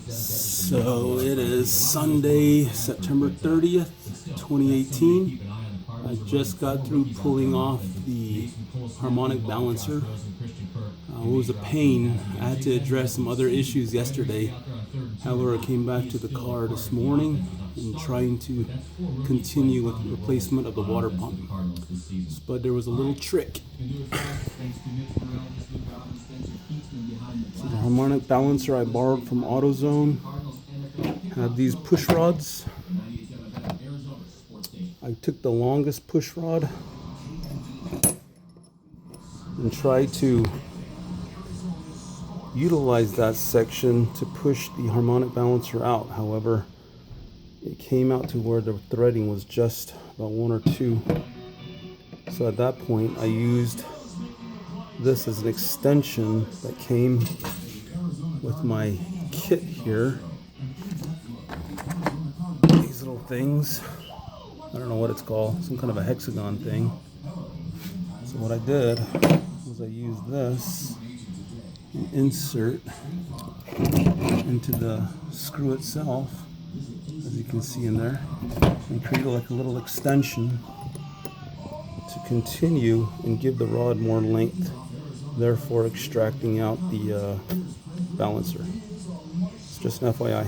So it is Sunday, September 30th, 2018. I just got through pulling off the harmonic balancer. It was a pain. I had to address some other issues yesterday. However, I came back to the car this morning and trying to continue with the replacement of the water pump. But there was a little trick. So the harmonic balancer I borrowed from AutoZone had these push rods. I took the longest push rod and tried to utilize that section to push the harmonic balancer out. However, it came out to where the threading was just about 1 or 2. So at that point, I used this as an extension that came with my kit here. These little things, I don't know what it's called, some kind of a hexagon thing. So what I did was I used this and insert into the screw itself, as you can see in there, and create like a little extension to continue and give the rod more length, therefore extracting out the balancer. It's just an FYI.